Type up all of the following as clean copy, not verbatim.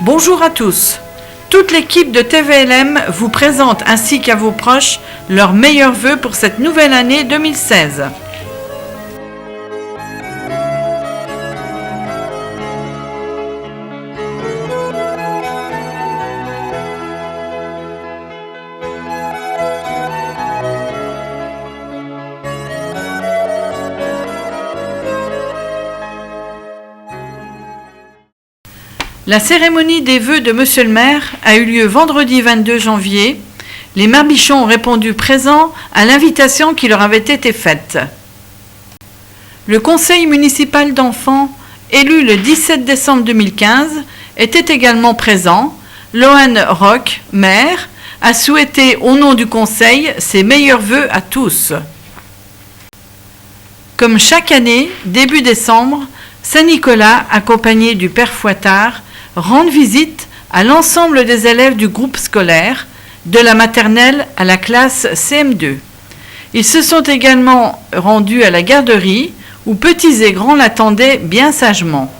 Bonjour à tous. Toute l'équipe de TVLM vous présente ainsi qu'à vos proches leurs meilleurs vœux pour cette nouvelle année 2016. La cérémonie des vœux de Monsieur le maire a eu lieu vendredi 22 janvier. Les Marbichons ont répondu présents à l'invitation qui leur avait été faite. Le conseil municipal d'enfants, élu le 17 décembre 2015, était également présent. Lohan Roch, maire, a souhaité au nom du conseil ses meilleurs vœux à tous. Comme chaque année, début décembre, Saint-Nicolas, accompagné du père Fouettard, rend visite à l'ensemble des élèves du groupe scolaire, de la maternelle à la classe CM2. Ils se sont également rendus à la garderie, où petits et grands l'attendaient bien sagement.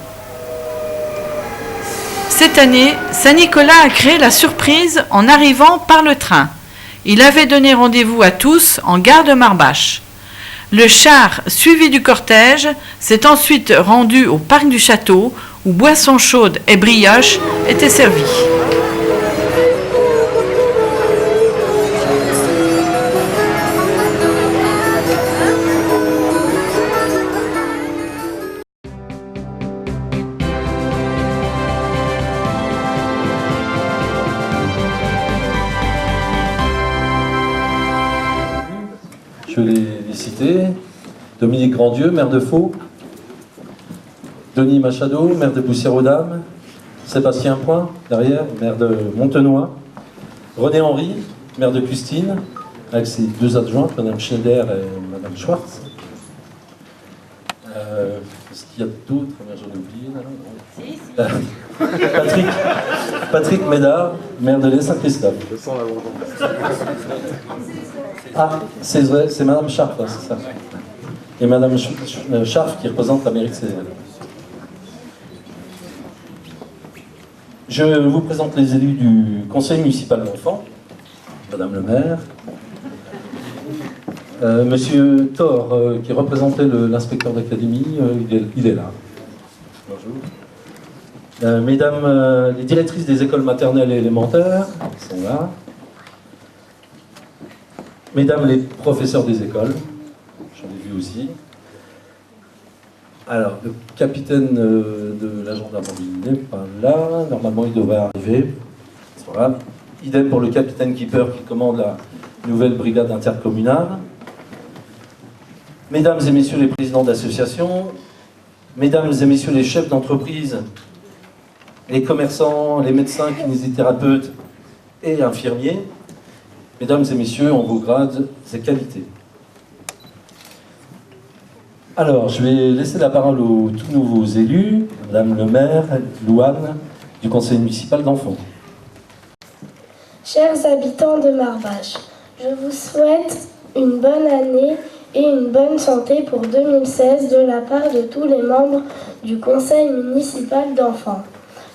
Cette année, Saint-Nicolas a créé la surprise en arrivant par le train. Il avait donné rendez-vous à tous en gare de Marbache. Le char, suivi du cortège, s'est ensuite rendu au parc du château, où boissons chaudes et brioches étaient servies. Je vais les citer. Dominique Grandieu, maire de Faux. Denis Machado, maire de Boussière-aux-Dames. Sébastien Point, derrière, maire de Montenoy. René Henry, maire de Custine, avec ses deux adjointes, Mme Schneider et Mme Schwartz. Est-ce qu'il y a d'autres? J'en ai oublié. Patrick Médard, maire de l'Est-Saint-Christophe. Ah, c'est vrai, c'est Mme Scharf, c'est ça. Et Mme Scharf qui représente la mairie de Cézanne. Je vous présente les élus du conseil municipal d'enfants. Madame le maire. Monsieur Thor, qui représentait l'inspecteur d'académie, il est là. Bonjour. Mesdames les directrices des écoles maternelles et élémentaires, elles sont là. Mesdames les professeurs des écoles, j'en ai vu aussi. Alors, le capitaine de la gendarmerie n'est pas là. Normalement, il devrait arriver. C'est pas grave. Idem pour le capitaine Keeper qui commande la nouvelle brigade intercommunale. Mesdames et messieurs les présidents d'associations, mesdames et messieurs les chefs d'entreprise, les commerçants, les médecins, kinésithérapeutes et infirmiers, mesdames et messieurs, en vos grades et qualités. Alors, je vais laisser la parole aux tout nouveaux élus, Madame le maire, Louane, du conseil municipal d'enfants. Chers habitants de Marbache, je vous souhaite une bonne année et une bonne santé pour 2016 de la part de tous les membres du conseil municipal d'enfants.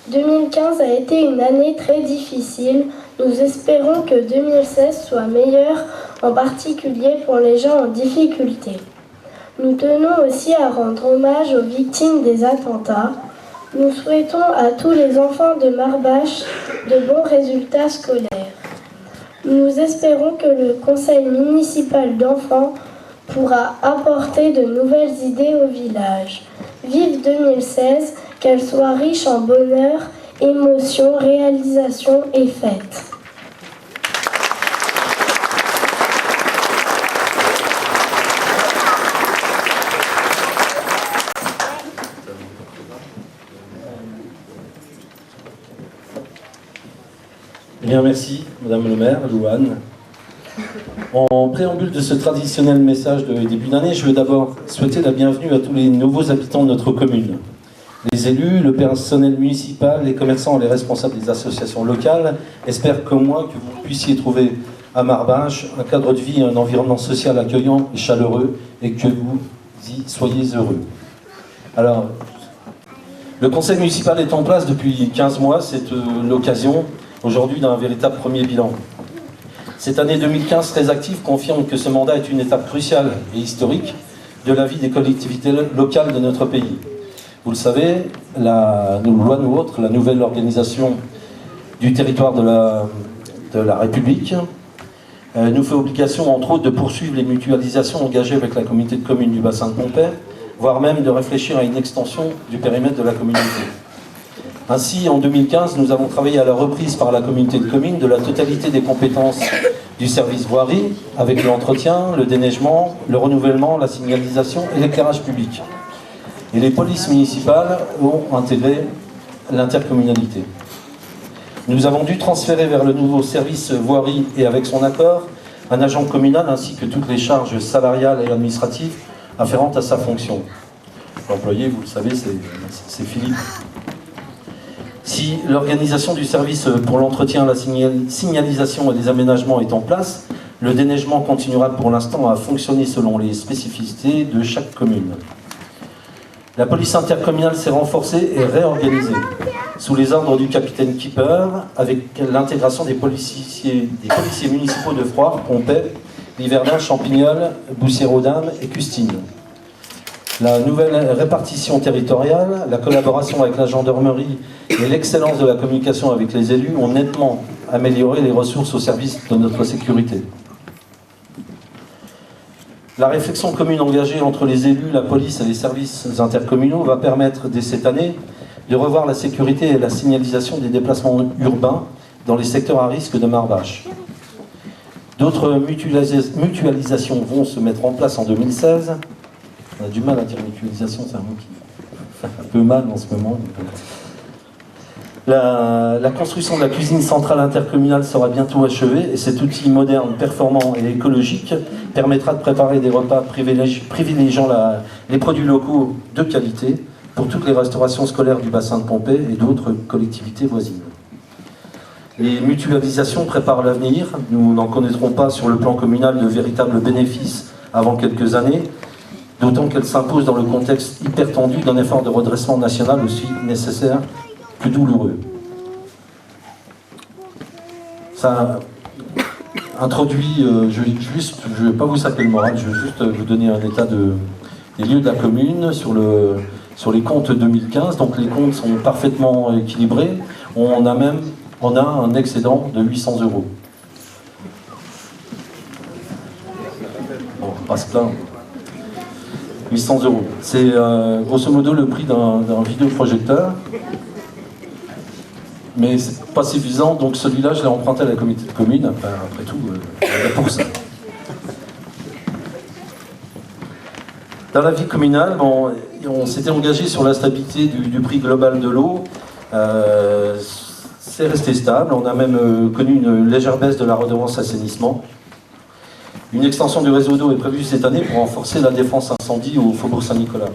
2015 a été une année très difficile. Nous espérons que 2016 soit meilleure, en particulier pour les gens en difficulté. Nous tenons aussi à rendre hommage aux victimes des attentats. Nous souhaitons à tous les enfants de Marbache de bons résultats scolaires. Nous espérons que le conseil municipal d'enfants pourra apporter de nouvelles idées au village. Vive 2016, qu'elle soit riche en bonheur, émotions, réalisations et fêtes. Eh bien, merci, Madame le maire, Louane. En préambule de ce traditionnel message de début d'année, je veux d'abord souhaiter la bienvenue à tous les nouveaux habitants de notre commune. Les élus, le personnel municipal, les commerçants et les responsables des associations locales espèrent comme moi que vous puissiez trouver à Marbache un cadre de vie et un environnement social accueillant et chaleureux et que vous y soyez heureux. Alors, Le conseil municipal est en place depuis 15 mois, c'est l'occasion aujourd'hui d'un véritable premier bilan. Cette année 2015 très active confirme que ce mandat est une étape cruciale et historique de la vie des collectivités locales de notre pays. Vous le savez, la loi NOTRe, la nouvelle organisation du territoire de la République, nous fait obligation, entre autres, de poursuivre les mutualisations engagées avec la communauté de communes du bassin de Pompey, voire même de réfléchir à une extension du périmètre de la communauté. Ainsi, en 2015, nous avons travaillé à la reprise par la communauté de communes de la totalité des compétences du service voirie, avec l'entretien, le déneigement, le renouvellement, la signalisation et l'éclairage public. Et les polices municipales ont intégré l'intercommunalité. Nous avons dû transférer vers le nouveau service voirie et avec son accord un agent communal ainsi que toutes les charges salariales et administratives afférentes à sa fonction. L'employé, vous le savez, c'est Philippe. Si l'organisation du service pour l'entretien, la signalisation et les aménagements est en place, le déneigement continuera pour l'instant à fonctionner selon les spécificités de chaque commune. La police intercommunale s'est renforcée et réorganisée sous les ordres du capitaine Keeper, avec l'intégration des policiers municipaux de Froid, Pompey, Liverdun, Champignol, Boussière-aux-Dames et Custine. La nouvelle répartition territoriale, la collaboration avec la gendarmerie et l'excellence de la communication avec les élus ont nettement amélioré les ressources au service de notre sécurité. La réflexion commune engagée entre les élus, la police et les services intercommunaux va permettre dès cette année de revoir la sécurité et la signalisation des déplacements urbains dans les secteurs à risque de marche. D'autres mutualisations vont se mettre en place en 2016. On a du mal à dire mutualisation, c'est un mot qui fait un peu mal en ce moment. La construction de la cuisine centrale intercommunale sera bientôt achevée et cet outil moderne, performant et écologique permettra de préparer des repas privilégiant les produits locaux de qualité pour toutes les restaurations scolaires du bassin de Pompey et d'autres collectivités voisines. Les mutualisations préparent l'avenir. Nous n'en connaîtrons pas sur le plan communal de véritables bénéfices avant quelques années, d'autant qu'elles s'imposent dans le contexte hyper tendu d'un effort de redressement national aussi nécessaire que douloureux. Ça introduit, je ne vais pas vous saper le moral, je vais juste vous donner un état des lieux de la commune sur les comptes 2015. Donc les comptes sont parfaitement équilibrés. On a un excédent de 800 €. Bon, on va pas se plaindre. 800 €. C'est grosso modo le prix d'un vidéoprojecteur. Mais c'est pas suffisant, donc celui-là, je l'ai emprunté à la communauté de communes. Après tout, pour ça. Dans la vie communale, on s'était engagé sur la stabilité du prix global de l'eau. C'est resté stable. On a même connu une légère baisse de la redevance assainissement. Une extension du réseau d'eau est prévue cette année pour renforcer la défense incendie au Faubourg Saint-Nicolas.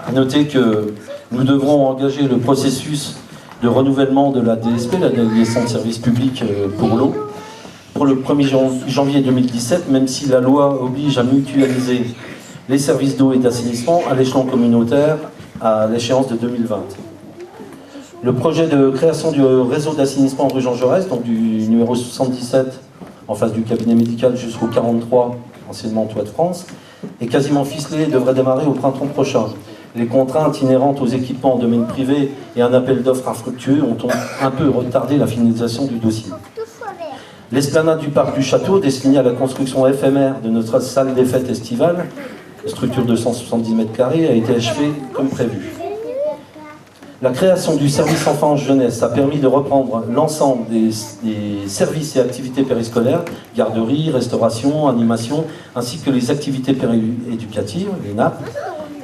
A noter que nous devrons engager le processus de renouvellement de la DSP, la délégation de service public pour l'eau, pour le 1er janvier 2017, même si la loi oblige à mutualiser les services d'eau et d'assainissement à l'échelon communautaire à l'échéance de 2020. Le projet de création du réseau d'assainissement rue Jean Jaurès, donc du numéro 77 en face du cabinet médical jusqu'au 43, anciennement Toit de France, est quasiment ficelé et devrait démarrer au printemps prochain. Les contraintes inhérentes aux équipements en domaine privé et un appel d'offres infructueux ont un peu retardé la finalisation du dossier. L'esplanade du parc du château, destinée à la construction éphémère de notre salle des fêtes estivale, structure de 170 m², a été achevée comme prévu. La création du service enfance-jeunesse a permis de reprendre l'ensemble des services et activités périscolaires, garderie, restauration, animation, ainsi que les activités péréducatives, les NAP,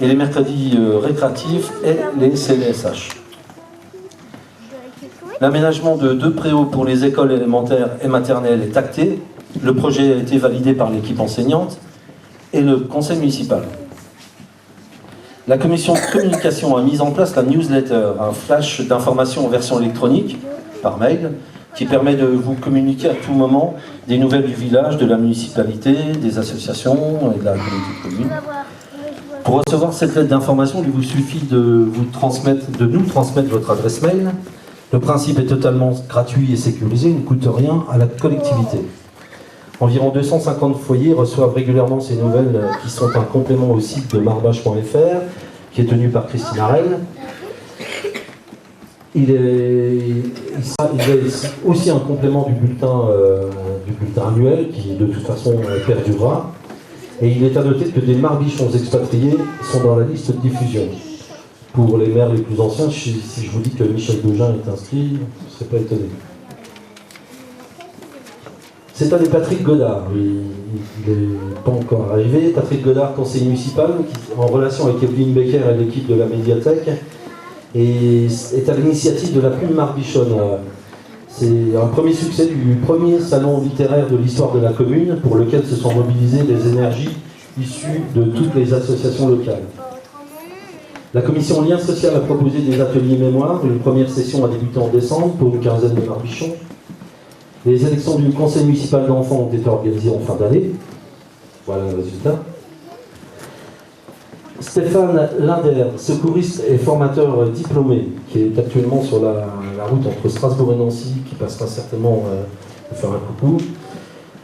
et les mercredis récréatifs et les CLSH. L'aménagement de 2 préaux pour les écoles élémentaires et maternelles est acté. Le projet a été validé par l'équipe enseignante et le conseil municipal. La commission de communication a mis en place la newsletter, un flash d'informations en version électronique, par mail, qui permet de vous communiquer à tout moment des nouvelles du village, de la municipalité, des associations et de la communauté de communes. Pour recevoir cette lettre d'information, il vous suffit de nous transmettre votre adresse mail. Le principe est totalement gratuit et sécurisé, il ne coûte rien à la collectivité. Environ 250 foyers reçoivent régulièrement ces nouvelles qui sont un complément au site de marbache.fr, qui est tenu par Christine Arel. Il est aussi un complément du bulletin annuel qui de toute façon perdurera. Et il est à noter que des marbichons expatriés sont dans la liste de diffusion. Pour les maires les plus anciens, si je vous dis que Michel Dejean est inscrit, vous ne serez pas étonné. C'est un des Patrick Godard, il n'est pas encore arrivé. Patrick Godard, conseiller municipal, en relation avec Evelyne Becker et l'équipe de la médiathèque, et est à l'initiative de la plume marbichonne. C'est un premier succès du premier salon littéraire de l'histoire de la commune, pour lequel se sont mobilisées des énergies issues de toutes les associations locales. La commission Lien Social a proposé des ateliers mémoire. Une première session a débuté en décembre pour une quinzaine de marbichons. Les élections du conseil municipal d'enfants ont été organisées en fin d'année. Voilà le résultat. Stéphane Linder, secouriste et formateur diplômé, qui est actuellement sur la route entre Strasbourg et Nancy, qui passera certainement faire un coucou,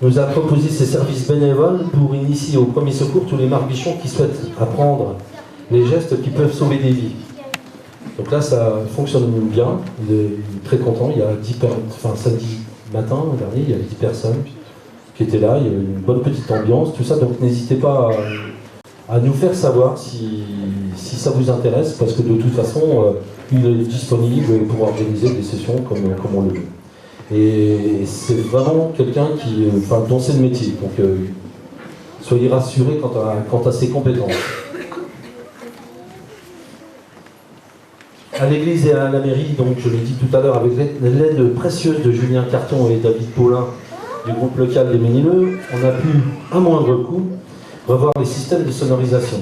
nous a proposé ses services bénévoles pour initier au premier secours tous les marbichons qui souhaitent apprendre les gestes qui peuvent sauver des vies. Donc là, ça fonctionne bien. Il est très content. Il y a 10 personnes, samedi matin dernier, il y avait 10 personnes qui étaient là. Il y avait une bonne petite ambiance, tout ça. Donc n'hésitez pas à nous faire savoir si ça vous intéresse, parce que de toute façon, il est disponible pour organiser des sessions comme on le veut. Et c'est vraiment quelqu'un dont c'est le métier. Donc soyez rassurés quant à ses compétences. À l'église et à la mairie, donc je l'ai dit tout à l'heure, avec l'aide précieuse de Julien Carton et David Paulin du groupe local des Ménileux, on a pu, à moindre coût, revoir les systèmes de sonorisation.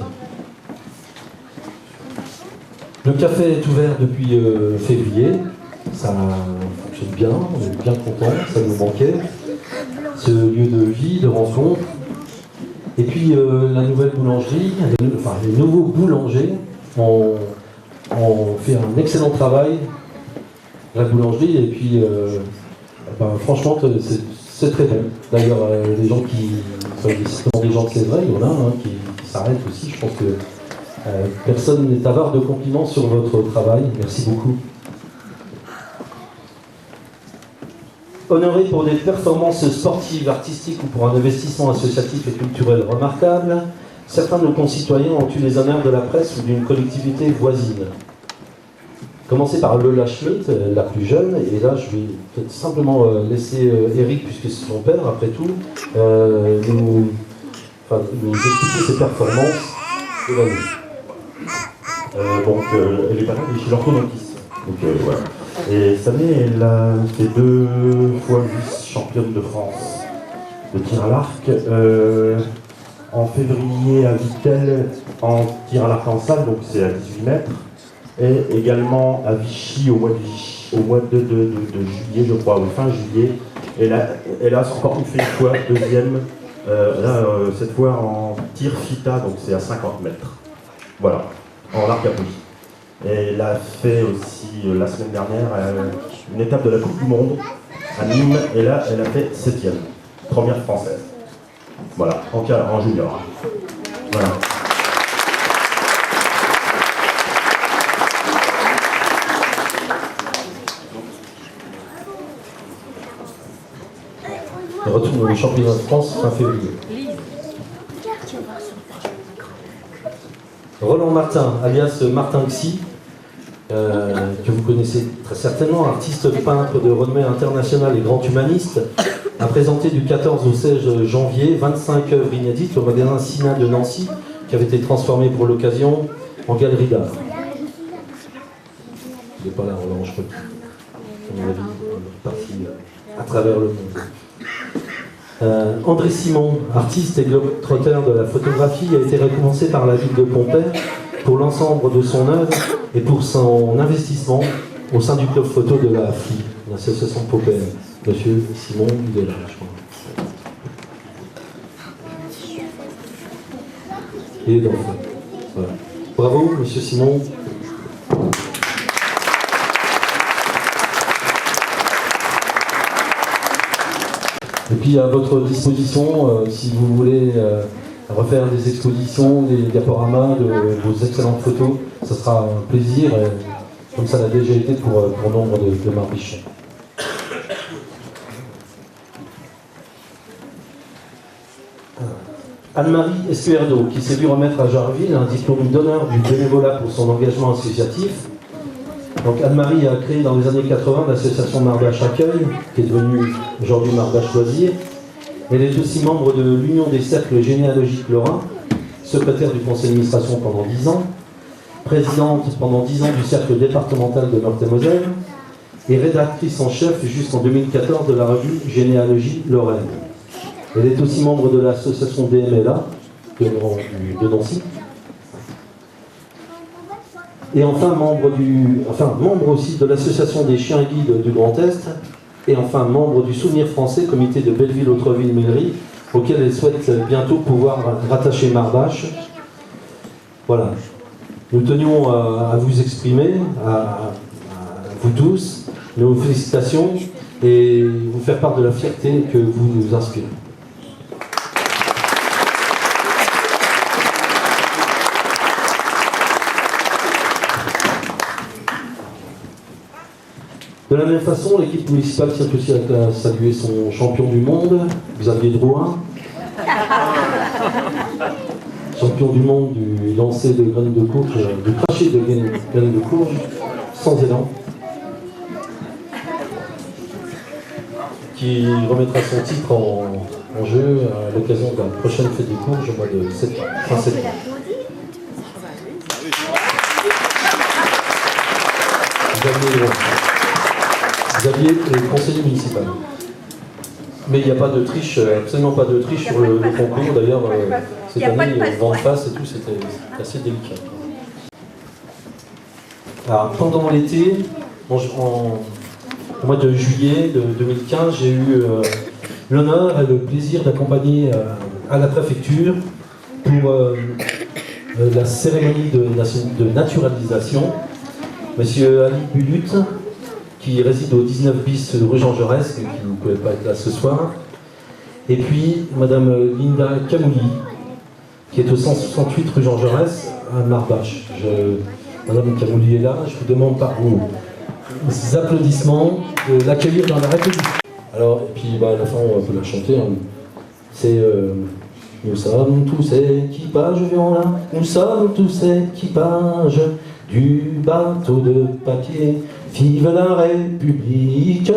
Le café est ouvert depuis février, ça fonctionne bien, on est bien content, ça nous manquait. Ce lieu de vie, de rencontre. Et puis la nouvelle boulangerie, les nouveaux boulangers ont fait un excellent travail, la boulangerie, et puis franchement c'est très bon. D'ailleurs les gens qui sont des gens de c'est vrai, il y en a qui s'arrêtent aussi. Je pense que personne n'est avare de compliments sur votre travail. Merci beaucoup. Honoré pour des performances sportives, artistiques ou pour un investissement associatif et culturel remarquable, certains de nos concitoyens ont eu les honneurs de la presse ou d'une collectivité voisine. Commencer par Lola Schmitt, la plus jeune, et là je vais peut-être simplement laisser Eric, puisque c'est son père après tout, nous expliquer ses performances de l'année. Elle est pas là, mais je suis l'orthodontiste. Voilà. Et cette année, elle a fait 2 fois vice-championne de France de tir à l'arc. En février à Vittel, en tir à l'arc en salle, donc c'est à 18 mètres. Et également à Vichy au mois de juillet, je crois, ou fin juillet. Et là, elle a encore fait une fois, deuxième, cette fois en tir fita, donc c'est à 50 mètres. Voilà, en arc à pouce. Et elle a fait aussi, la semaine dernière, une étape de la Coupe du Monde à Nîmes, et là, elle a fait 7e, première française. Voilà, en junior. Voilà. On retourne au championnat de France fin février. Roland Martin, alias Martin Xy, que vous connaissez très certainement, artiste peintre de renommée internationale et grand humaniste, a présenté du 14 au 16 janvier 25 œuvres inédites au magasin Sina de Nancy, qui avait été transformé pour l'occasion en galerie d'art. Il n'est pas là, Roland, je crois. À mon avis, il est parti à travers le monde. André Simon, artiste et globe-trotter de la photographie, a été récompensé par la ville de Pompey pour l'ensemble de son œuvre et pour son investissement au sein du club photo de la FLI, l'association Pompey. Monsieur Simon, il est là, je crois. Il est dans le fond. Bravo, Monsieur Simon. Et puis à votre disposition, si vous voulez refaire des expositions, des diaporamas de vos excellentes photos, ce sera un plaisir, comme ça l'a déjà été pour nombre de Marbichons. Anne-Marie Escuerdo, qui s'est vue remettre à Jarville un diplôme d'honneur du bénévolat pour son engagement associatif. Donc Anne-Marie a créé dans les années 80 l'association Marbache Accueil, qui est devenue aujourd'hui Marbache Loisirs. Elle est aussi membre de l'Union des cercles généalogiques lorrains, secrétaire du conseil d'administration pendant 10 ans, présidente pendant 10 ans du cercle départemental de Meurthe-et-Moselle et rédactrice en chef jusqu'en 2014 de la revue Généalogie Lorraine. Elle est aussi membre de l'association DMLA de Nancy. Et enfin membre aussi de l'association des chiens guides du Grand Est. Et enfin membre du Souvenir Français, comité de Belleville-Autreville-Mélerie, auquel elle souhaite bientôt pouvoir rattacher Marbache. Voilà. Nous tenions à vous exprimer, à vous tous, nos félicitations et vous faire part de la fierté que vous nous inspirez. De la même façon, l'équipe municipale tient aussi à saluer son champion du monde, Xavier Drouin. Champion du monde du lancer de graines de courge, du crachet de graines de courge, sans élan. Qui remettra son titre en jeu à l'occasion de la prochaine fête des courges au mois de fin septembre. Xavier est conseiller municipal. Mais il n'y a pas de triche, absolument pas de triche sur le concours. D'ailleurs, cette année, vent de face et tout, c'était assez délicat. Alors, pendant l'été, au mois de juillet de 2015, j'ai eu l'honneur et le plaisir d'accompagner à la préfecture pour la cérémonie de naturalisation Monsieur Ali Bulut, qui réside au 19 bis rue Jean Jaurès, qui ne pouvait pas être là ce soir. Et puis Madame Linda Camouli, qui est au 168 rue Jean Jaurès, à Marbache. Madame Camouli est là, je vous demande par vos applaudissements de l'accueillir dans la République. Alors, et puis à la fin, on peut la chanter. Hein. C'est nous sommes tous équipage, là. Nous sommes tous équipage du bateau de papier. Vive la République,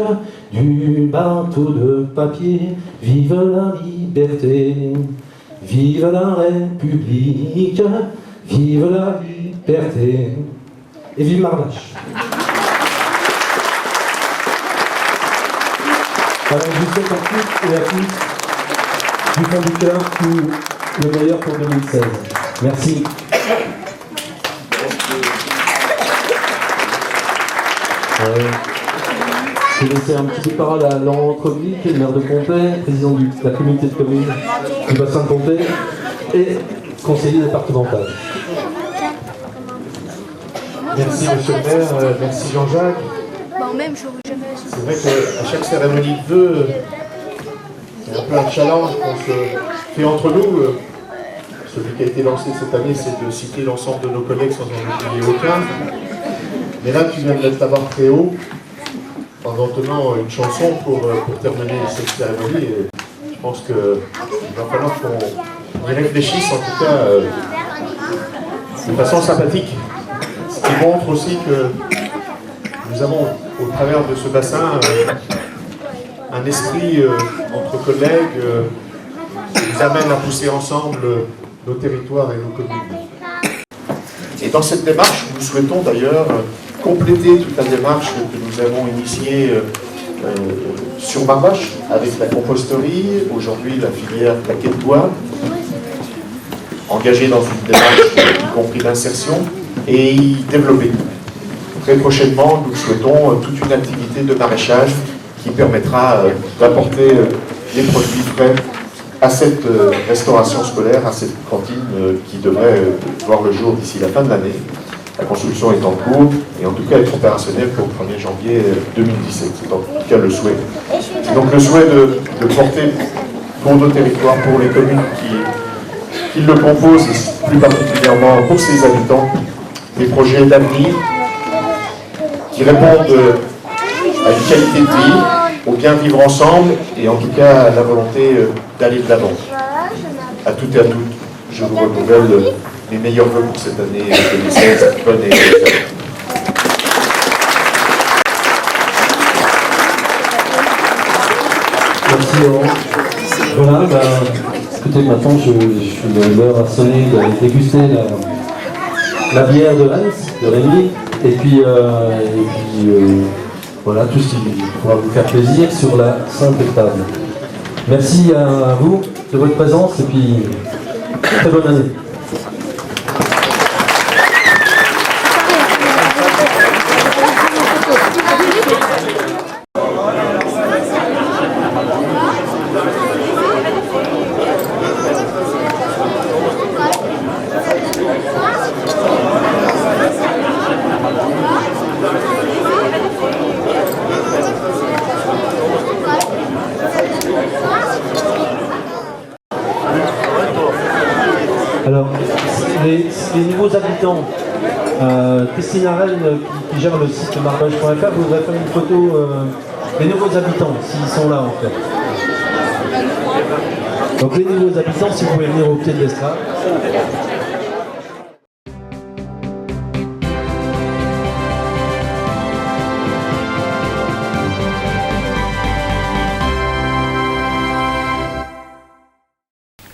du bateau de papier, vive la liberté, vive la République, vive la liberté, et vive Marbache. Alors, je vous souhaite à toutes et à tous, du fond du cœur, tout le meilleur pour 2016. Merci. Je vais laisser un petit peu de parole à Laurent Entreville, qui est le maire de Pompey, président de la communauté de communes du bassin de Pompey et conseiller départemental. Merci monsieur le maire, merci Jean-Jacques. C'est vrai qu'à chaque cérémonie de vœux, c'est un peu un challenge qu'on se fait entre nous. Celui qui a été lancé cette année, c'est de citer l'ensemble de nos collègues sans en oublier aucun. Mais là, tu viens de mettre la barre très haut en entonnant une chanson pour terminer cette cérémonie. Et je pense qu'il va falloir qu'on y réfléchisse, en tout cas de façon sympathique. Ce qui montre aussi que nous avons, au travers de ce bassin, un esprit entre collègues qui nous amène à pousser ensemble nos territoires et nos communes. Et dans cette démarche, nous souhaitons d'ailleurs compléter toute la démarche que nous avons initiée sur Marbache, avec la composterie, aujourd'hui la filière plaquet de bois, engagée dans une démarche y compris d'insertion, et y développer. Très prochainement, nous souhaitons toute une activité de maraîchage qui permettra d'apporter des produits frais à cette restauration scolaire, à cette cantine qui devrait voir le jour d'ici la fin de l'année. La construction est en cours et en tout cas être opérationnelle pour le 1er janvier 2017. C'est en tout cas le souhait. C'est donc le souhait de porter pour nos territoires, pour les communes qui le composent, et plus particulièrement pour ses habitants, des projets d'avenir qui répondent à une qualité de vie, au bien vivre ensemble et en tout cas à la volonté d'aller de l'avant. À toutes et à toutes, je vous renouvelle mes meilleurs vœux pour cette année 2016. Bonne et heureuse année. Merci Laurent. Voilà, écoutez, maintenant je suis l'heure à sonner de déguster la bière de Hans, de Rémi, et puis voilà, tout ce qui pourra vous faire plaisir sur la simple table. Merci à vous de votre présence et puis très bonne année. Alors, les nouveaux habitants, Christine Arène qui gère le site marbage.fr, voudrait faire une photo des nouveaux habitants, s'ils sont là en fait. Donc les nouveaux habitants, si vous pouvez venir au pied de l'estrade.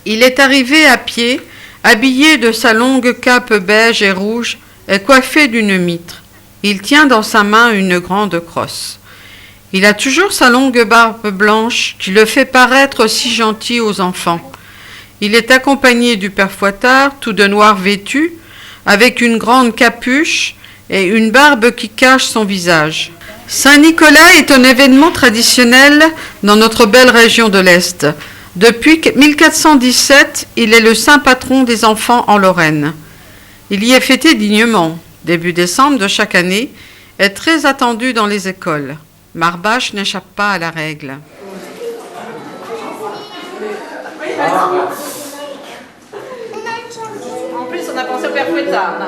Il est arrivé à pied, habillé de sa longue cape beige et rouge, et coiffé d'une mitre. Il tient dans sa main une grande crosse. Il a toujours sa longue barbe blanche qui le fait paraître si gentil aux enfants. Il est accompagné du père Fouettard, tout de noir vêtu, avec une grande capuche et une barbe qui cache son visage. Saint-Nicolas est un événement traditionnel dans notre belle région de l'Est. Depuis 1417, il est le saint patron des enfants en Lorraine. Il y est fêté dignement, début décembre de chaque année, est très attendu dans les écoles. Marbache n'échappe pas à la règle. En plus, on a pensé au père Fouettard.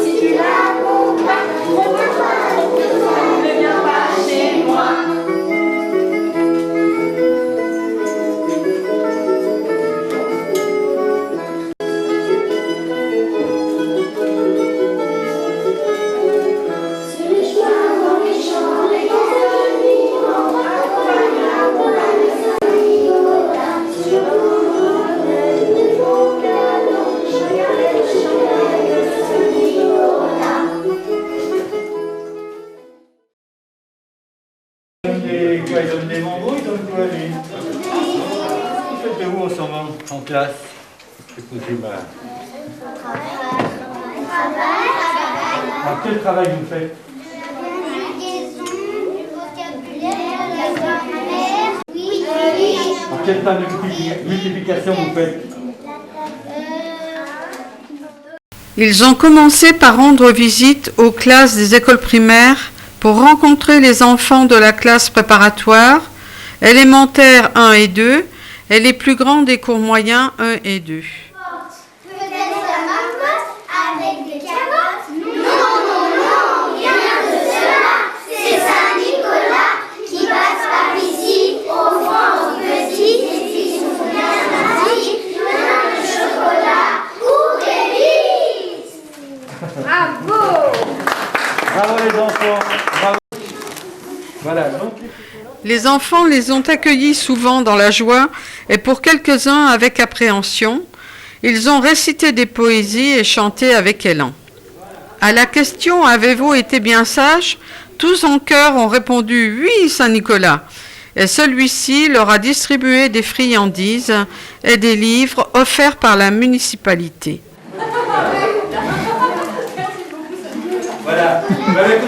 Si tu l'accompagnes, ne viens pas chez moi. Sur les chemins, dans les champs, les grands animaux, accompagnent pour la Saint-Nicolas. Sur le beau cadeau, je regardais le chemin de Saint-Nicolas. Ils donnent des membres, ils donnent quoi lui? Faites-vous en ce moment en classe? Écoutez, alors, quel travail vous faites? Alors, quel tas de multiplication vous faites? Ils ont commencé par rendre visite aux classes des écoles primaires pour rencontrer les enfants de la classe préparatoire, élémentaire 1 et 2, et les plus grands des cours moyens 1 et 2. Peut-être la marmotte avec des carottes? Non, non, non, rien de cela. C'est Saint-Nicolas qui passe par ici, offrant aux petits des petits souvenirs magiques, plein de chocolat ou des bites. Bravo! Bravo les enfants, bravo. Voilà, donc. Les enfants les ont accueillis souvent dans la joie et pour quelques-uns avec appréhension. Ils ont récité des poésies et chanté avec élan. À la question « Avez-vous été bien sages ?» tous en chœur ont répondu « Oui, Saint-Nicolas » et celui-ci leur a distribué des friandises et des livres offerts par la municipalité. Vous allez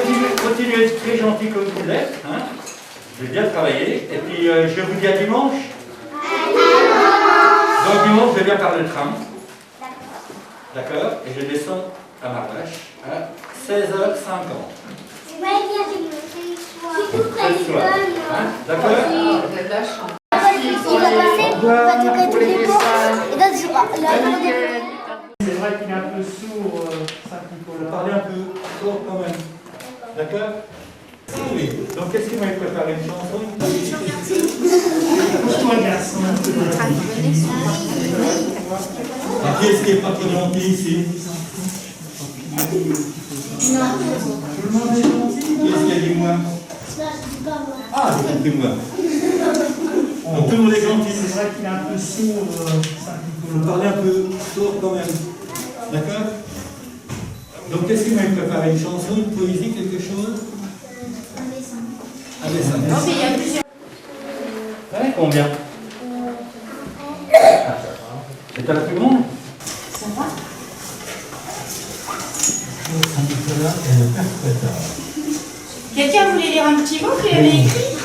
continuer à être très gentil comme vous l'êtes. Hein. Je vais bien travailler. Et puis, je vous dis à dimanche. Donc, dimanche, je viens par le train. D'accord. Et je descends à Marvache à 16h50. D'accord. C'est vrai qu'il est un peu sourd, Saint-Nicolas. Parlez un peu fort quand même. D'accord. Oui. Donc, qu'est-ce qu'il m'a préparé une chanson? Pourquoi, garçon? Qui est-ce qui n'est pas trop gentil ici? Non. Tout le monde est gentil? Qui est-ce qui a dit moi? Ah, j'ai compris moi. Donc, tout le monde est gentil. C'est vrai qu'il est un peu sourd, Saint-Nicolas. Vous parlez un peu fort quand même. D'accord. Donc, qu'est-ce qu'il m'a préparé? Une chanson, une poésie, quelque chose? Un dessin. Non, mais il y a plusieurs. Ouais, combien? C'est à la plus grande? Ça va? Saint-Nicolas et le Père Fouettard. Quelqu'un voulait lire un petit mot qu'il avait écrit?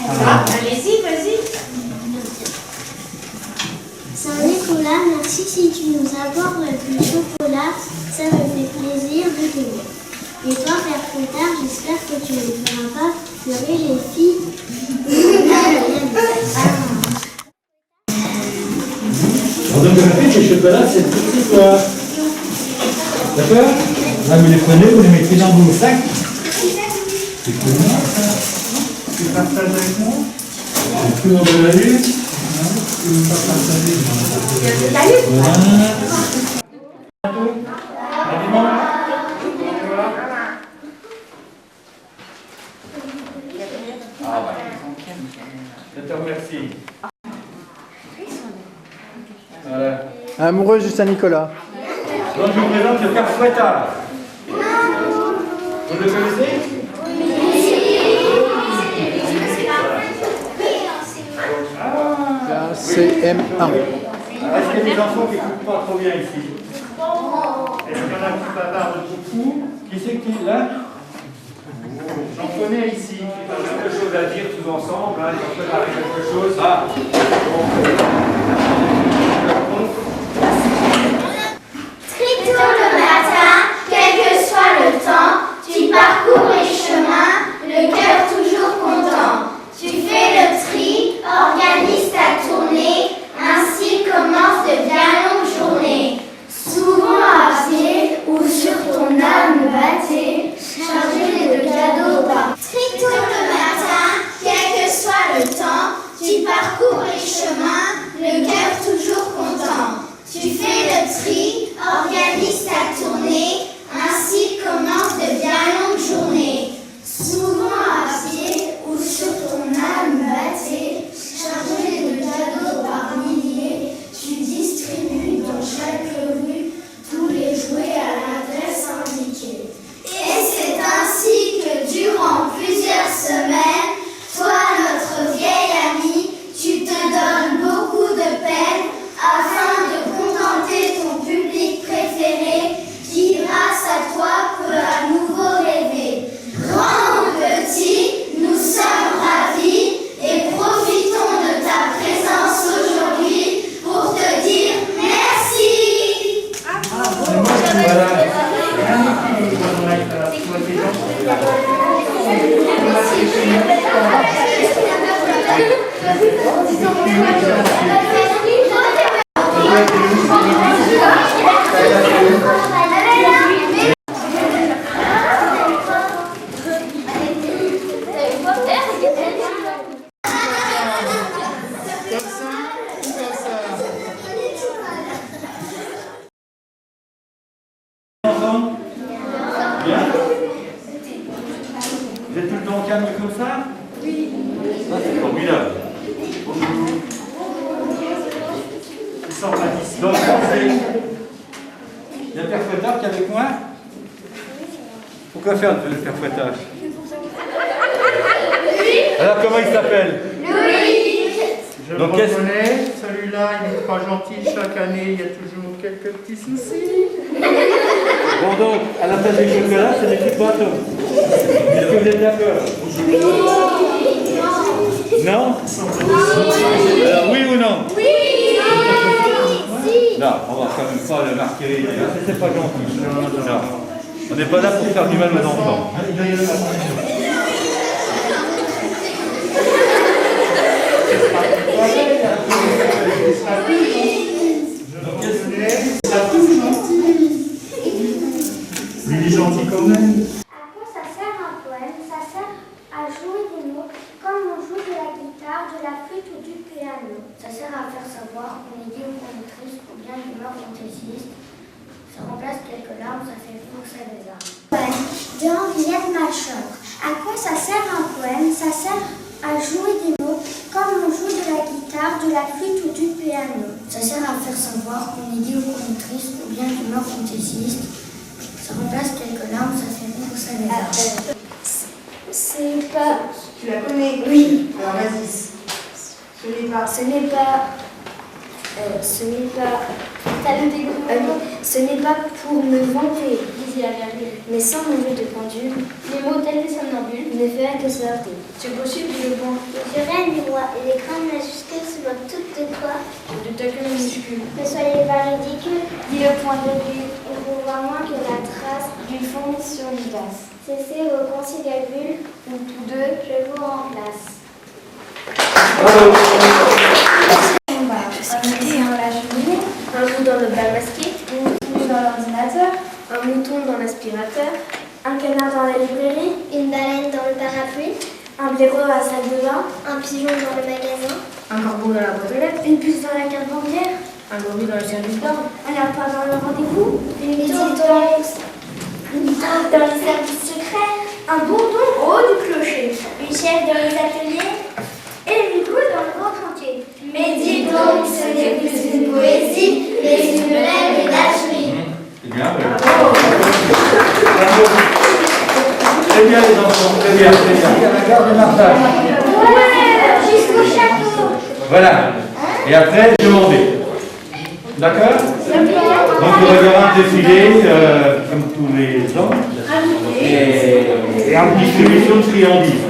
Ah, allez-y, vas-y. Saint-Nicolas, merci si tu nous apportes du chocolat, ça me fait plaisir de te voir. Et toi, Père Fouettard, j'espère que tu ne feras pas pleurer les filles. Donc, on a fait que les chocolats, c'est toute l'histoire. D'accord? Là, vous les prenez, vous les mettez dans vos sacs. C'est comment ça? Tu partages avec moi? Tout le monde l'a vu? Tu veux pas partager? Voilà. À dimanche. Ah ouais. Je te remercie. Voilà. Amoureux du Saint-Nicolas. Donc je vous présente le Père Fouettard. Vous le connaissez? CM1. Est-ce qu'il y a des enfants qui n'écoutent pas trop bien ici? Est-ce qu'il y en a qui bavardent beaucoup? Qui c'est qui est là? J'en connais ici. Ils ont quelque chose à dire tous ensemble, hein, ils ont préparé quelque chose. Ah! Très tôt le matin, quel que soit le temps, tu parcours les chemins, le cœur toujours content. Tu fais le tri, organises ta tournée, ainsi commence de bien longues journées. Souvent à pied ou sur ton âme battée, chargé de cadeaux par. Très tôt le matin, quel que soit le temps, tu parcours les chemins, le cœur toujours content. Tu fais le tri, organises ta tournée, ainsi commence de bien longues journées. Souvent à pied ou sur ton âme battée, chargé de cadeaux par milliers, tu distribues dans chaque rue tous les jouets à l'adresse indiquée. Et c'est ainsi que durant plusieurs semaines, toi notre vieille amie, tu te donnes beaucoup de peine afin de contenter ton public préféré qui grâce à toi peut à nouveau rêver. Grand ou petit, nous sommes ravis et profitons de ta présence aujourd'hui pour te dire merci. Voilà. Enfants? Bien? Vous êtes tout le temps calme comme ça? Oui. Ça, c'est formidable. Ils sont pas d'ici. Donc, c'est le Père Fouettard qui est avec moi. Pourquoi faire le Père Fouettard? Alors, comment il s'appelle? Je le Donc, qu'est-ce- reconnais, celui-là, il n'est pas gentil chaque année, il y a toujours quelques petits soucis. Bon donc, à la place du chocolat, c'est des petits bâtons. Est-ce que vous êtes d'accord? Non? Alors oui ou non? Oui! Non, on va quand même pas le marquer. C'est pas gentil. Non. On n'est pas là pour faire du mal aux enfants. Il est gentil quand même. À quoi ça sert un poème? Ça sert à jouer des mots comme on joue de la guitare, de la flûte ou du piano. Ça sert à faire savoir qu'on est gai ou qu'on est triste ou bien d'humeur fantaisiste. Ça remplace quelques larmes, ça fait frousser les larmes. Poème de Henriette Malchor. À quoi ça sert un poème? Ça sert à jouer des mots comme on joue de la guitare, de la flûte ou du piano. Ça sert à faire savoir qu'on est gai ou qu'on est triste ou bien d'humeur fantaisiste. Ça remplace quelques larmes, ça fait frousser les larmes. C'est pas... Tu la connais? Oui. Alors vas-y. Ce n'est pas. Ce n'est pas... ce n'est pas... ce n'est pas pour me vanter, disait la Virgule, mais sans mon jeu de pendule, les mots tels des somnambules ne feraient que se heurter. C'est possible, dit le bon. Je règne du roi, et les grandes majuscules se moquent toutes de toi. De ta queue minuscule. Ne soyez pas ridicule, dit le point de vue. On vous voit moins que la trace du fond sur une tasse. Cessez vos conciliabules, ou tous deux, je vous remplace. Un mouton dans la cheminée, un loup dans le bal masqué, une mouton dans l'ordinateur, un mouton dans l'aspirateur, un canard dans la librairie, une baleine dans le parapluie, un blaireau à la salle de bain, un pigeon dans le magasin, Un corbeau dans la boîte aux lettres. une puce dans la carte bancaire, Un gorille dans le service d'ordre. un lapin dans le rendez-vous, une tour dans le service secret, un bourdon au haut du clocher, une chèvre dans les ateliers et une goule dans le grand chantier. Mais dis donc, ce n'est plus une poésie, mais une belle ménagerie. C'est bien, oui. Très bien les enfants, très bien, très bien. La gare de Marseille. Ouais, jusqu'au château. Voilà. Et après, demandez. D'accord? Donc il y aura un défilé, comme tous les ans, et en distribution de friandises.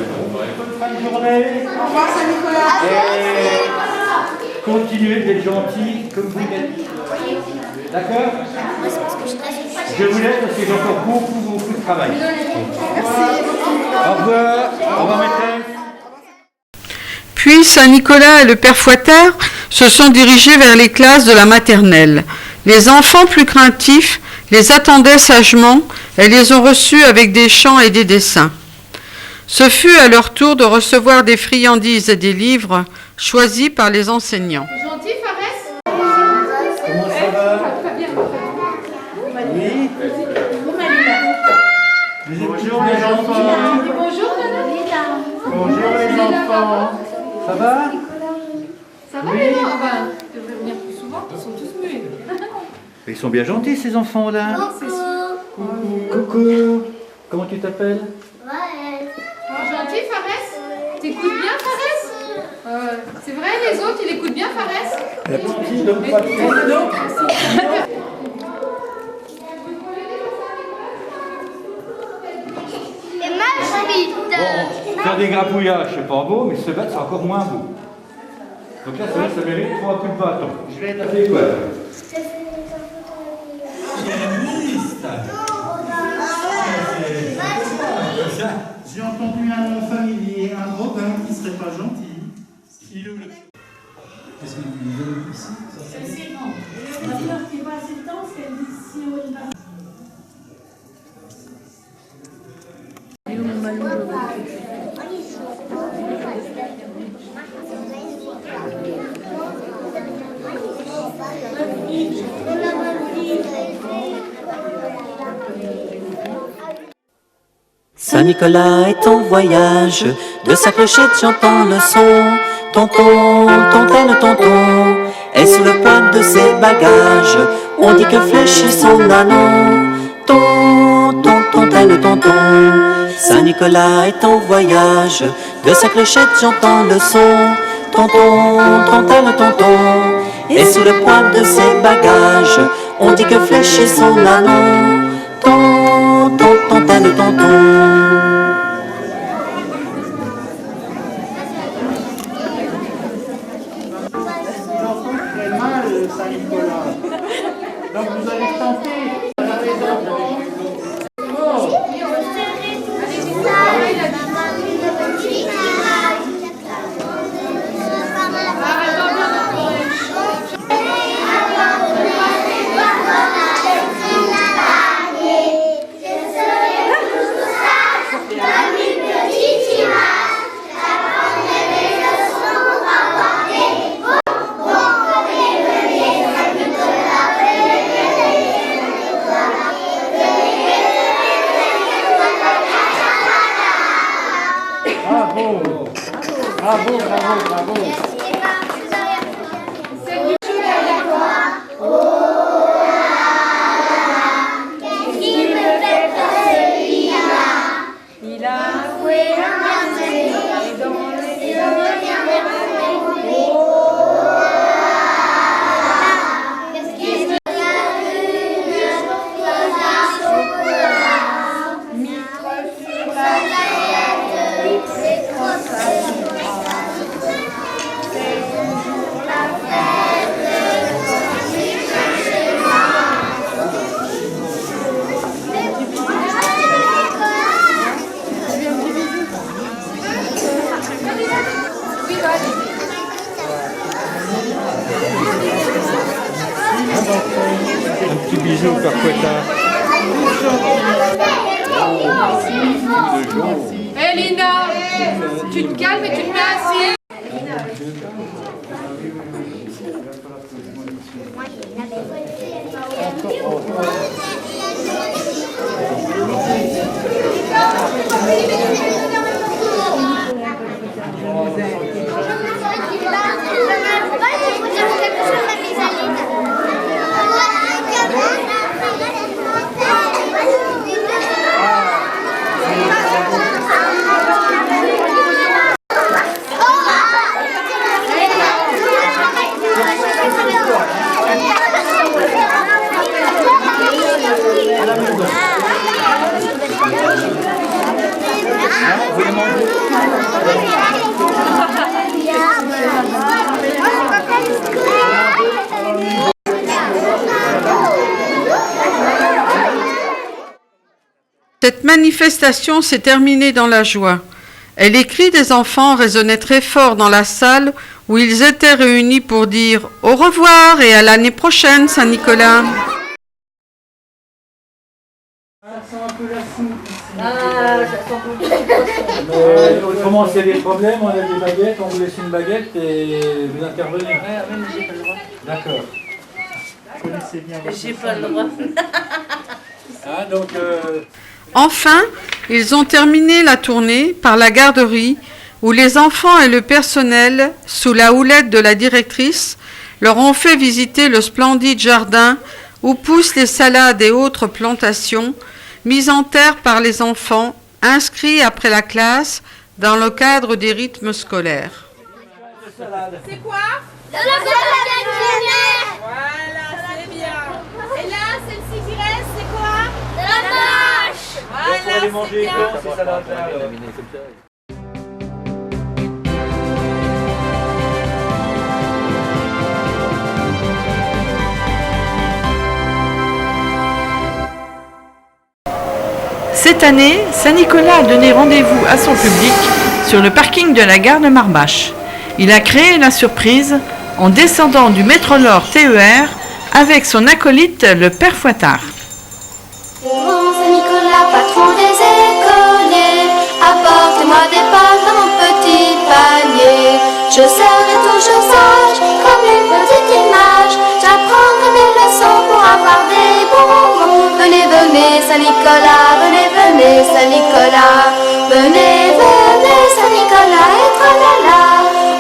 Bonne journée. Au revoir Saint-Nicolas. Et continuez d'être gentils comme vous l'êtes. D'accord? Je vous laisse parce que j'ai encore beaucoup de travail. Au revoir. Au revoir maîtresse. Puis Saint-Nicolas et le père Fouetter se sont dirigés vers les classes de la maternelle. Les enfants plus craintifs les attendaient sagement et les ont reçus avec des chants et des dessins. Ce fut à leur tour de recevoir des friandises et des livres choisis par les enseignants. Gentil, Fares? Comment ça va? Oui. Bonjour les enfants. Bonjour, Nana. Bonjour les enfants. Ça va? Ça va, les gens? Tu devrais venir plus souvent, ils sont tous muets. Ils sont bien gentils ces enfants-là. Coucou. Comment tu t'appelles? Gentil, Fares? T'écoutes bien, Fares? C'est vrai, les autres, ils écoutent bien, Fares? La petite donne pas de cadeau. Et ma Bon, faire des grapouillages, c'est pas beau, mais se battre, c'est encore moins beau. Donc là, ça mérite 3 coups de bâton. Je vais taper quoi? J'ai entendu un nom familier, un gros bain qui serait pas gentil. Il est où le... Qu'est-ce que vous avez ici? Saint-Nicolas est en voyage, de sa clochette j'entends le son. Tonton, tontaine, tonton, est sous le poids de ses bagages. On dit que fléchit son ânon. Tonton, tontaine, tonton, Saint-Nicolas est en voyage, de sa clochette j'entends le son. Tonton, tontaine, tonton, est sous le poids de ses bagages. On dit que fléchit son ânon. tonton, tontelle, tonton. Donc vous allez tenter à la maison. Bravo, bravo, bravo. Il a avoué un et dans le ciel qu'est-ce qu'il y a une chose à chocolat, mitre sur la tête, c'est trop ça. C'est toujours la fête, chez moi. Un petit bisou par Hé Lina, tu te calmes et tu te mets assis. Cette manifestation s'est terminée dans la joie. Et les cris des enfants résonnaient très fort dans la salle où ils étaient réunis pour dire au revoir et à l'année prochaine, Saint-Nicolas. Comment c'est des problèmes? On a des baguettes, on vous laisse une baguette et vous intervenez. mais j'ai pas le droit. D'accord. J'ai pas le droit. Ah, donc, Enfin, ils ont terminé la tournée par la garderie où les enfants et le personnel, sous la houlette de la directrice, leur ont fait visiter le splendide jardin où poussent les salades et autres plantations mises en terre par les enfants inscrits après la classe dans le cadre des rythmes scolaires. C'est quoi? De la salade pépinière. Voilà, c'est bien. Et là, celle-ci qui reste, c'est quoi? De la vache. vous allez manger quand ces salades-là alors? Cette année, Saint-Nicolas a donné rendez-vous à son public sur le parking de la gare de Marbache. Il a créé la surprise en descendant du Métro-Nord TER avec son acolyte, le Père Fouettard. Grand Saint-Nicolas, patron des écoliers, apportez-moi des pâtes dans mon petit panier. Je serai toujours sage, comme une petite image. J'apprendrai mes leçons pour avoir des bonbons. Venez, venez, Saint-Nicolas, venez, venez, Saint-Nicolas. Venez, venez, Saint-Nicolas, et tralala.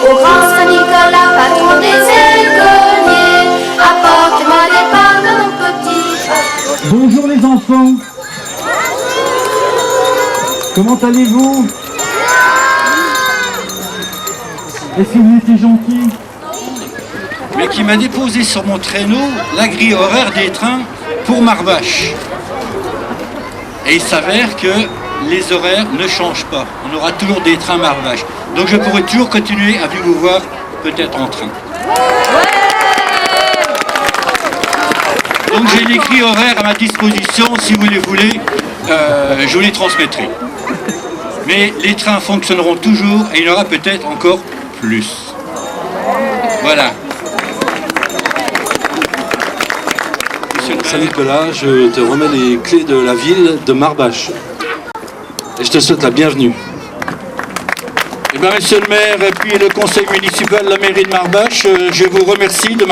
Au grand Saint-Nicolas, patron des écoliers, apportez-moi des pâtes dans mon petit panier. Bonjour les enfants. Comment allez-vous? Est-ce que vous étiez gentils? Mais qui m'a déposé sur mon traîneau la grille horaire des trains pour Marbache. Et il s'avère que les horaires ne changent pas. On aura toujours des trains Marvache. Donc je pourrai toujours continuer à vous voir peut-être en train. Donc j'ai l'écrit horaire à ma disposition, si vous les voulez, je vous les transmettrai. Mais les trains fonctionneront toujours et il y en aura peut-être encore plus. Voilà. Saint-Nicolas, je te remets les clés de la ville de Marbache. Et je te souhaite la bienvenue. Eh bien, monsieur le maire et puis le conseil municipal de la mairie de Marbache, je vous remercie de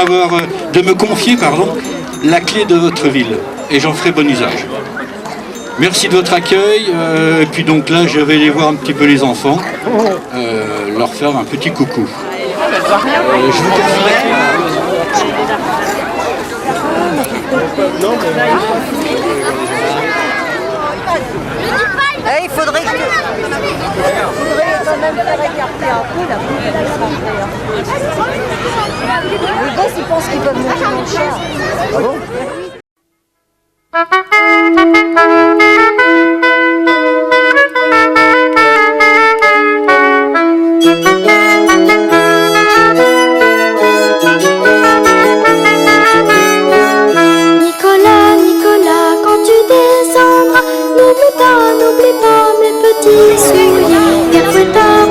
me confier, la clé de votre ville. Et j'en ferai bon usage. Merci de votre accueil. Et puis donc là, je vais aller voir un petit peu les enfants, leur faire un petit coucou. Je vous il faudrait quand même faire écarter un peu la les gosses, ils pensent qu'ils peuvent monter dans le char. Ah bon? N'oublie pas mes petits souliers. Père Fouettard,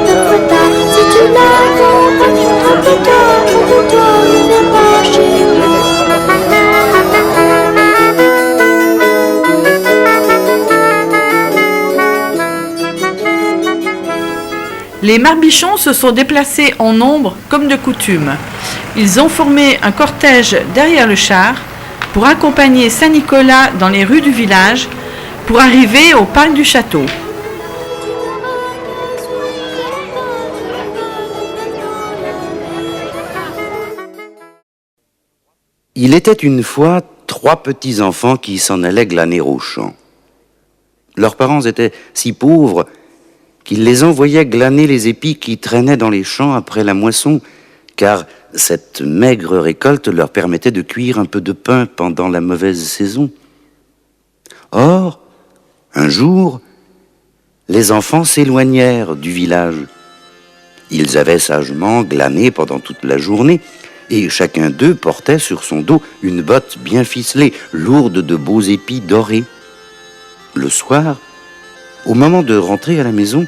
si tu l'accompagnes, trompe-toi, ne viens pas chez nous. Les Marbichons se sont déplacés en nombre comme de coutume. Ils ont formé un cortège derrière le char pour accompagner Saint-Nicolas dans les rues du village pour arriver au parc du château. Il était une fois 3 petits-enfants qui s'en allaient glaner au champ. Leurs parents étaient si pauvres qu'ils les envoyaient glaner les épis qui traînaient dans les champs après la moisson, car cette maigre récolte leur permettait de cuire un peu de pain pendant la mauvaise saison. Or, un jour, les enfants s'éloignèrent du village. Ils avaient sagement glané pendant toute la journée, et chacun d'eux portait sur son dos une botte bien ficelée, lourde de beaux épis dorés. Le soir, au moment de rentrer à la maison,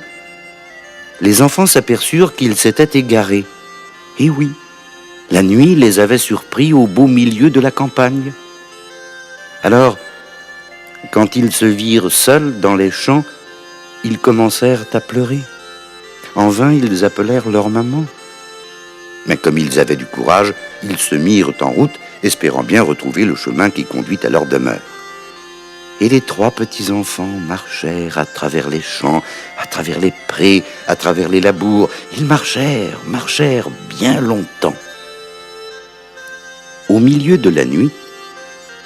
les enfants s'aperçurent qu'ils s'étaient égarés. Et oui, la nuit les avait surpris au beau milieu de la campagne. Alors, quand ils se virent seuls dans les champs, ils commencèrent à pleurer. En vain, ils appelèrent leur maman. Mais comme ils avaient du courage, ils se mirent en route, espérant bien retrouver le chemin qui conduit à leur demeure. Et les 3 petits-enfants marchèrent à travers les champs, à travers les prés, à travers les labours. Ils marchèrent bien longtemps. Au milieu de la nuit,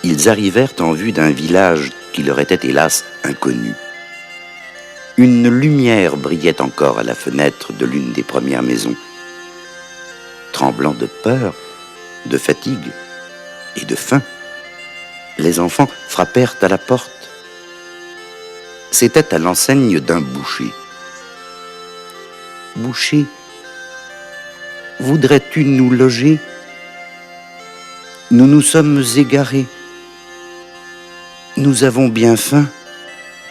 ils arrivèrent en vue d'un village qui leur était hélas inconnu. Une lumière brillait encore à la fenêtre de l'une des premières maisons. Tremblant de peur, de fatigue et de faim, les enfants frappèrent à la porte. C'était à l'enseigne d'un boucher. « Boucher, voudrais-tu nous loger? Nous nous sommes égarés. Nous avons bien faim. »«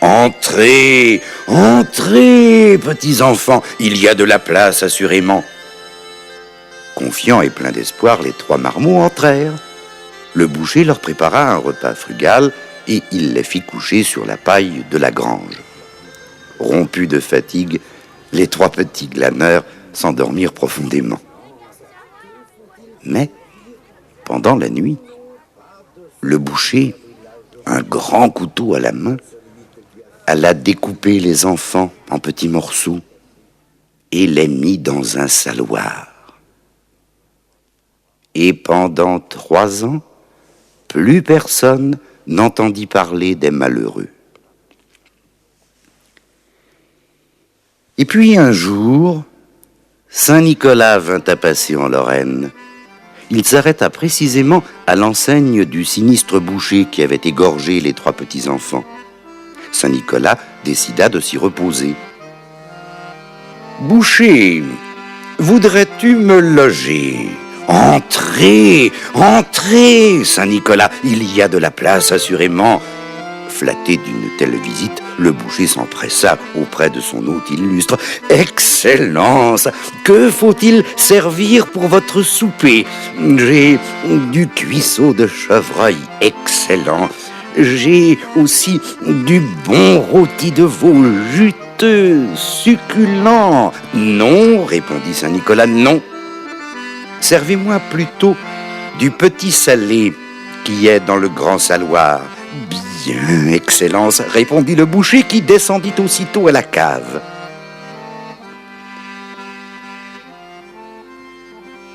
Entrez, entrez, petits enfants, il y a de la place assurément. » Confiants et pleins d'espoir, les 3 marmots entrèrent. Le boucher leur prépara un repas frugal et il les fit coucher sur la paille de la grange. Rompus de fatigue, les 3 petits glaneurs s'endormirent profondément. Mais, pendant la nuit, le boucher, un grand couteau à la main, alla découper les enfants en petits morceaux et les mit dans un saloir. Et pendant 3 ans, plus personne n'entendit parler des malheureux. Et puis un jour, Saint-Nicolas vint à passer en Lorraine. Il s'arrêta précisément à l'enseigne du sinistre boucher qui avait égorgé les 3 petits-enfants. Saint-Nicolas décida de s'y reposer. « Boucher, voudrais-tu me loger ? » « Entrez, entrez, Saint-Nicolas, il y a de la place assurément. » Flatté d'une telle visite, le boucher s'empressa auprès de son hôte illustre. « Excellence, que faut-il servir pour votre souper ? J'ai du cuisseau de chevreuil excellent. J'ai aussi du bon rôti de veau juteux, succulent. »« Non, répondit Saint-Nicolas, non. Servez-moi plutôt du petit salé qui est dans le grand saloir. » « Bien, Excellence, répondit le boucher qui descendit aussitôt à la cave.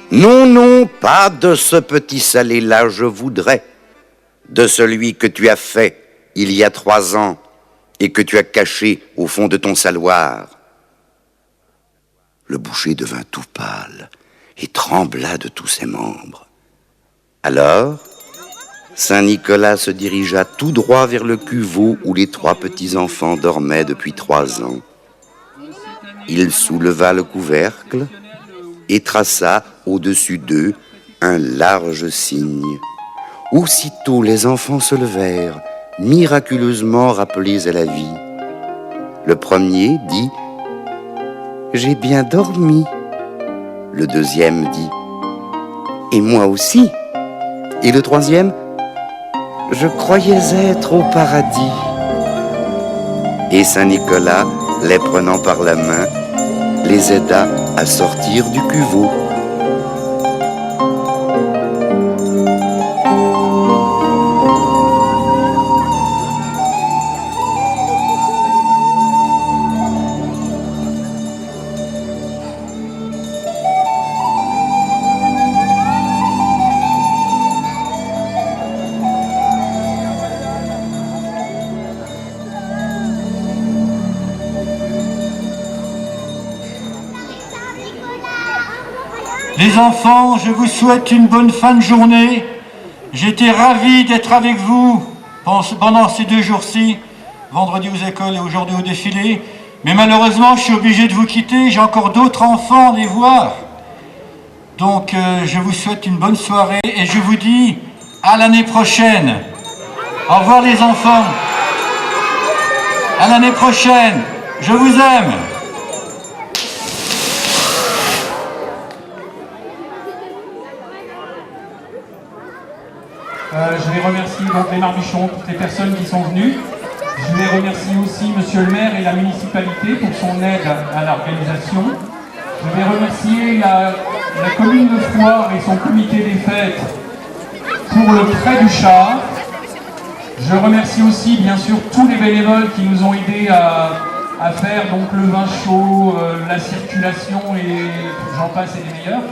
« Non, non, pas de ce petit salé-là, je voudrais de celui que tu as fait il y a 3 ans et que tu as caché au fond de ton saloir. » Le boucher devint tout pâle et trembla de tous ses membres. Alors, Saint-Nicolas se dirigea tout droit vers le cuveau où les 3 petits-enfants dormaient depuis 3 ans. Il souleva le couvercle et traça au-dessus d'eux un large signe. Aussitôt, les enfants se levèrent, miraculeusement rappelés à la vie. Le premier dit « J'ai bien dormi ». Le deuxième dit « Et moi aussi ». Et le troisième « Je croyais être au paradis. » Et Saint-Nicolas, les prenant par la main, les aida à sortir du cuveau. Les enfants, je vous souhaite une bonne fin de journée. J'étais ravi d'être avec vous pendant ces 2 jours-ci, vendredi aux écoles et aujourd'hui au défilé. Mais malheureusement, je suis obligé de vous quitter. J'ai encore d'autres enfants à les voir. Donc, je vous souhaite une bonne soirée et je vous dis à l'année prochaine. Au revoir les enfants. À l'année prochaine. Je vous aime. Je vais remercier donc les Marbichons, toutes les personnes qui sont venues. Je vais remercier aussi Monsieur le maire et la municipalité pour son aide à l'organisation. Je vais remercier la commune de Froid et son comité des fêtes pour le prêt du char. Je remercie aussi bien sûr tous les bénévoles qui nous ont aidés à faire donc le vin chaud, la circulation et j'en passe et des meilleurs.